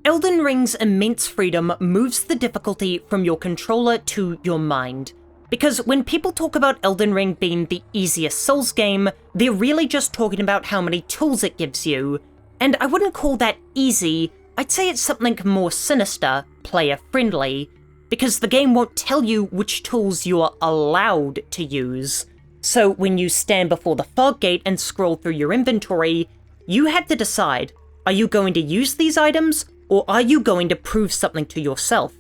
Elden Ring's immense freedom moves the difficulty from your controller to your mind. Because when people talk about Elden Ring being the easiest Souls game, they're really just talking about how many tools it gives you. And I wouldn't call that easy, I'd say it's something more sinister, player-friendly, because the game won't tell you which tools you are allowed to use. So when you stand before the fog gate and scroll through your inventory, you have to decide, are you going to use these items, or are you going to prove something to yourself?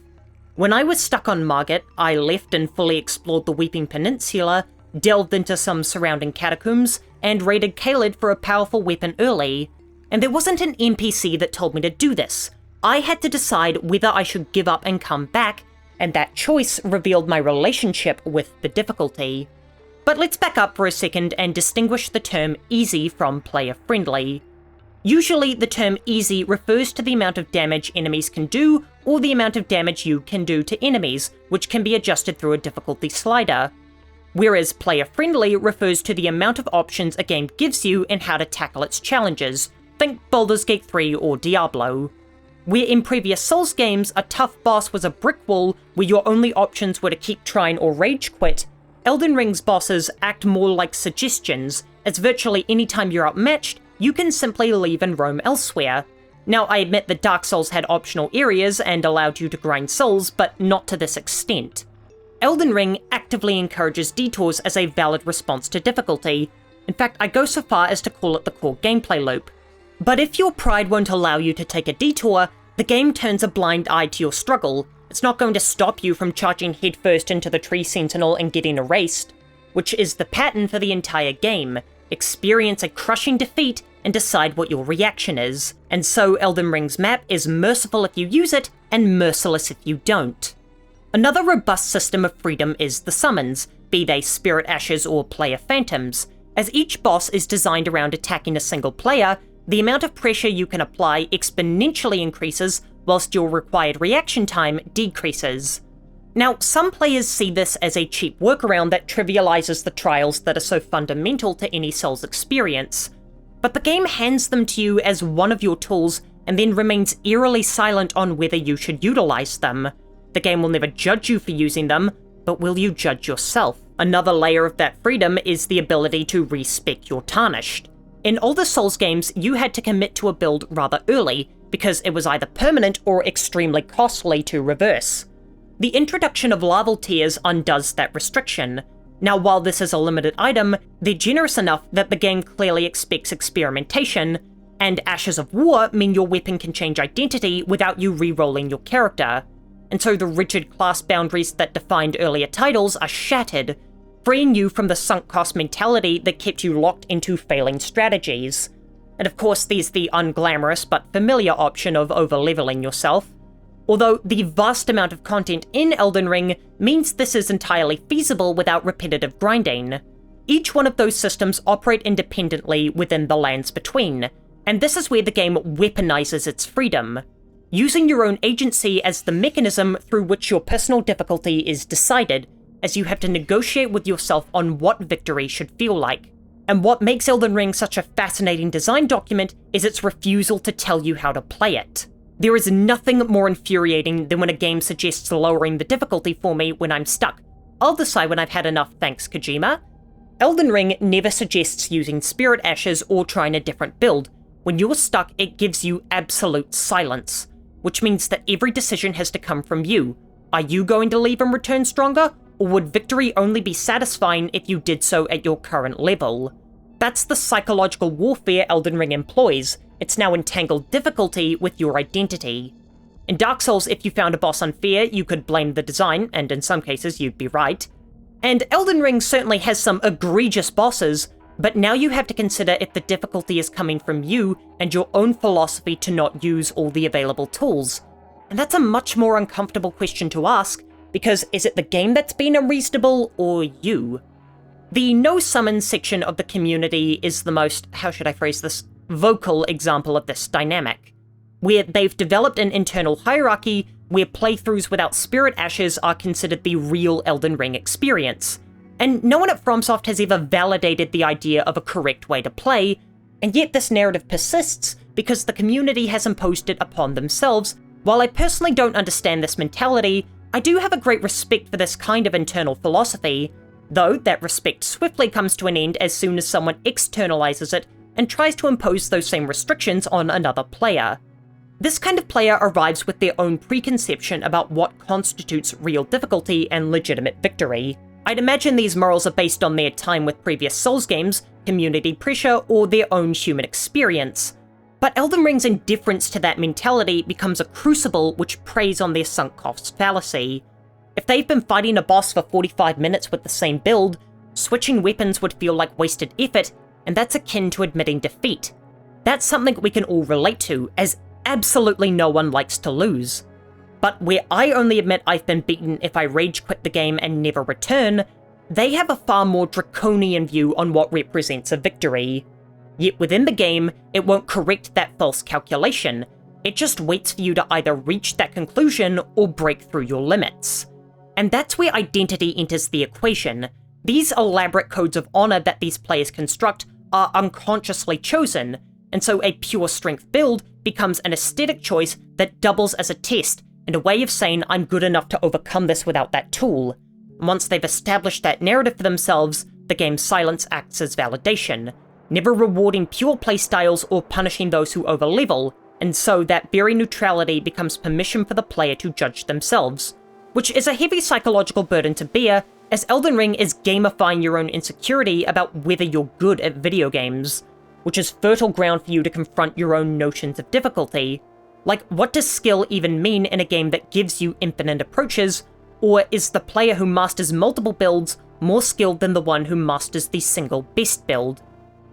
When I was stuck on Margit, I left and fully explored the Weeping Peninsula, delved into some surrounding catacombs, and raided Caelid for a powerful weapon early. And there wasn't an NPC that told me to do this. I had to decide whether I should give up and come back, and that choice revealed my relationship with the difficulty. But let's back up for a second and distinguish the term easy from player-friendly. Usually, the term easy refers to the amount of damage enemies can do, or the amount of damage you can do to enemies, which can be adjusted through a difficulty slider. Whereas player-friendly refers to the amount of options a game gives you in how to tackle its challenges. Think Baldur's Gate 3 or Diablo. Where in previous Souls games, a tough boss was a brick wall where your only options were to keep trying or rage quit, Elden Ring's bosses act more like suggestions, as virtually any time you're outmatched, you can simply leave and roam elsewhere. Now, I admit that Dark Souls had optional areas and allowed you to grind souls, but not to this extent. Elden Ring actively encourages detours as a valid response to difficulty. In fact, I go so far as to call it the core gameplay loop. But if your pride won't allow you to take a detour, the game turns a blind eye to your struggle. It's not going to stop you from charging headfirst into the tree sentinel and getting erased, which is the pattern for the entire game. Experience a crushing defeat and decide what your reaction is. And so Elden Ring's map is merciful if you use it, and merciless if you don't. Another robust system of freedom is the summons, be they spirit ashes or player phantoms. As each boss is designed around attacking a single player, the amount of pressure you can apply exponentially increases, whilst your required reaction time decreases. Now, some players see this as a cheap workaround that trivializes the trials that are so fundamental to any Souls experience. But the game hands them to you as one of your tools and then remains eerily silent on whether you should utilize them. The game will never judge you for using them, but will you judge yourself? Another layer of that freedom is the ability to respec your tarnished. In older Souls games, you had to commit to a build rather early, because it was either permanent or extremely costly to reverse. The introduction of larval tears undoes that restriction. Now, while this is a limited item, they're generous enough that the game clearly expects experimentation, and Ashes of War mean your weapon can change identity without you re-rolling your character. And so the rigid class boundaries that defined earlier titles are shattered, freeing you from the sunk cost mentality that kept you locked into failing strategies. And of course, there's the unglamorous but familiar option of overleveling yourself. Although the vast amount of content in Elden Ring means this is entirely feasible without repetitive grinding. Each one of those systems operate independently within the lands between, and this is where the game weaponizes its freedom, using your own agency as the mechanism through which your personal difficulty is decided, as you have to negotiate with yourself on what victory should feel like. And what makes Elden Ring such a fascinating design document is its refusal to tell you how to play it. There is nothing more infuriating than when a game suggests lowering the difficulty for me when I'm stuck. I'll decide when I've had enough, thanks Kojima. Elden Ring never suggests using spirit ashes or trying a different build. When you're stuck, it gives you absolute silence, which means that every decision has to come from you. Are you going to leave and return stronger, or would victory only be satisfying if you did so at your current level? That's the psychological warfare Elden Ring employs. It's now entangled difficulty with your identity. In Dark Souls, if you found a boss unfair, you could blame the design, and in some cases you'd be right. And Elden Ring certainly has some egregious bosses, but now you have to consider if the difficulty is coming from you and your own philosophy to not use all the available tools. And that's a much more uncomfortable question to ask, because is it the game that's been unreasonable, or you? The no summon section of the community is the most, how should I phrase this, vocal example of this dynamic, where they've developed an internal hierarchy where playthroughs without spirit ashes are considered the real Elden Ring experience. And no one at FromSoft has ever validated the idea of a correct way to play, and yet this narrative persists because the community has imposed it upon themselves. While I personally don't understand this mentality, I do have a great respect for this kind of internal philosophy, though that respect swiftly comes to an end as soon as someone externalizes it and tries to impose those same restrictions on another player. This kind of player arrives with their own preconception about what constitutes real difficulty and legitimate victory. I'd imagine these morals are based on their time with previous Souls games, community pressure, or their own human experience. But Elden Ring's indifference to that mentality becomes a crucible which preys on their sunk cost fallacy. If they've been fighting a boss for 45 minutes with the same build, switching weapons would feel like wasted effort, and that's akin to admitting defeat. That's something we can all relate to, as absolutely no one likes to lose. But where I only admit I've been beaten if I rage quit the game and never return, they have a far more draconian view on what represents a victory. Yet within the game, it won't correct that false calculation. It just waits for you to either reach that conclusion or break through your limits. And that's where identity enters the equation. These elaborate codes of honor that these players construct are unconsciously chosen, and so a pure strength build becomes an aesthetic choice that doubles as a test and a way of saying I'm good enough to overcome this without that tool. And once they've established that narrative for themselves, the game's silence acts as validation, never rewarding pure playstyles or punishing those who overlevel, and so that very neutrality becomes permission for the player to judge themselves, which is a heavy psychological burden to bear, as Elden Ring is gamifying your own insecurity about whether you're good at video games, which is fertile ground for you to confront your own notions of difficulty. Like, what does skill even mean in a game that gives you infinite approaches, or is the player who masters multiple builds more skilled than the one who masters the single best build?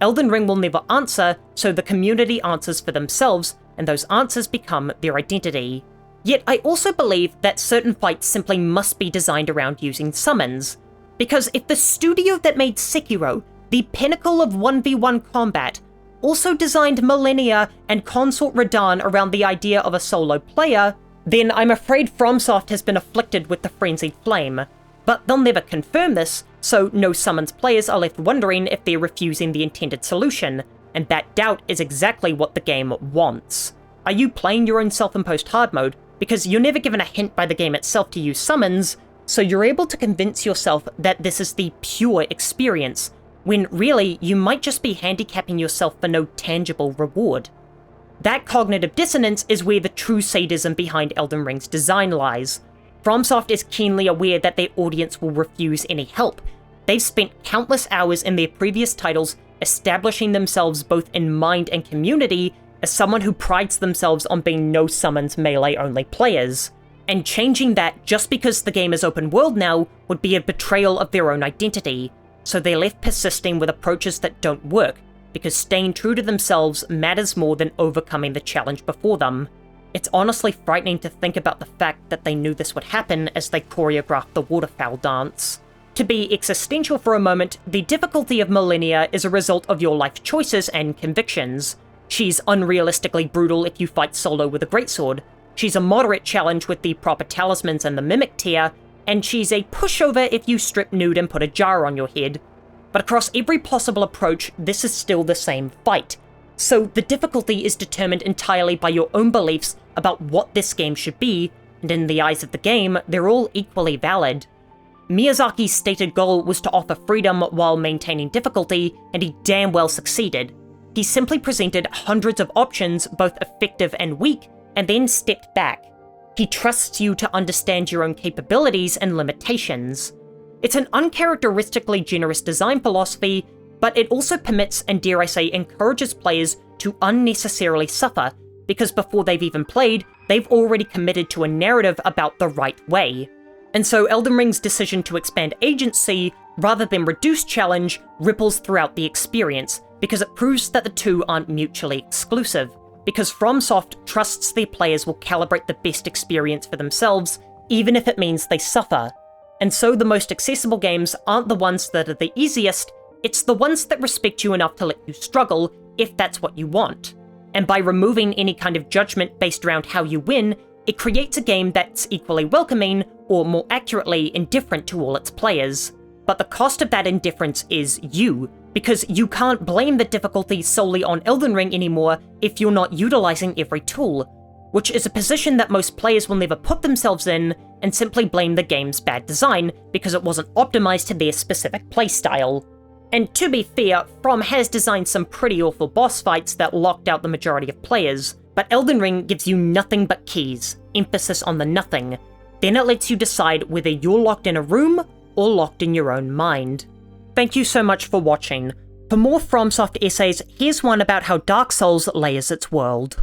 Elden Ring will never answer, so the community answers for themselves, and those answers become their identity. Yet I also believe that certain fights simply must be designed around using summons, because if the studio that made Sekiro, the pinnacle of 1v1 combat, also designed Malenia and Consort Radahn around the idea of a solo player, then I'm afraid FromSoft has been afflicted with the frenzied flame. But they'll never confirm this, so no summons players are left wondering if they're refusing the intended solution, and that doubt is exactly what the game wants. Are you playing your own self-imposed hard mode? Because you're never given a hint by the game itself to use summons, so you're able to convince yourself that this is the pure experience, when really you might just be handicapping yourself for no tangible reward. That cognitive dissonance is where the true sadism behind Elden Ring's design lies. FromSoft is keenly aware that their audience will refuse any help. They've spent countless hours in their previous titles establishing themselves both in mind and community as someone who prides themselves on being no summons melee-only players. And changing that just because the game is open world now would be a betrayal of their own identity, so they're left persisting with approaches that don't work, because staying true to themselves matters more than overcoming the challenge before them. It's honestly frightening to think about the fact that they knew this would happen as they choreographed the waterfowl dance. To be existential for a moment, the difficulty of Malenia is a result of your life choices and convictions. She's unrealistically brutal if you fight solo with a greatsword, she's a moderate challenge with the proper talismans and the mimic tier, and she's a pushover if you strip nude and put a jar on your head. But across every possible approach, this is still the same fight. So the difficulty is determined entirely by your own beliefs about what this game should be, and in the eyes of the game, they're all equally valid. Miyazaki's stated goal was to offer freedom while maintaining difficulty, and he damn well succeeded. He simply presented hundreds of options, both effective and weak, and then stepped back. He trusts you to understand your own capabilities and limitations. It's an uncharacteristically generous design philosophy, but it also permits, and dare I say encourages players to unnecessarily suffer, because before they've even played, they've already committed to a narrative about the right way. And so Elden Ring's decision to expand agency, rather than reduce challenge, ripples throughout the experience, because it proves that the two aren't mutually exclusive, because FromSoft trusts their players will calibrate the best experience for themselves, even if it means they suffer. And so the most accessible games aren't the ones that are the easiest, it's the ones that respect you enough to let you struggle, if that's what you want. And by removing any kind of judgment based around how you win, it creates a game that's equally welcoming, or more accurately, indifferent to all its players. But the cost of that indifference is you, because you can't blame the difficulty solely on Elden Ring anymore if you're not utilizing every tool, which is a position that most players will never put themselves in and simply blame the game's bad design because it wasn't optimized to their specific playstyle. And to be fair, From has designed some pretty awful boss fights that locked out the majority of players, but Elden Ring gives you nothing but keys, emphasis on the nothing. Then it lets you decide whether you're locked in a room or locked in your own mind. Thank you so much for watching. For more FromSoft essays, here's one about how Dark Souls layers its world.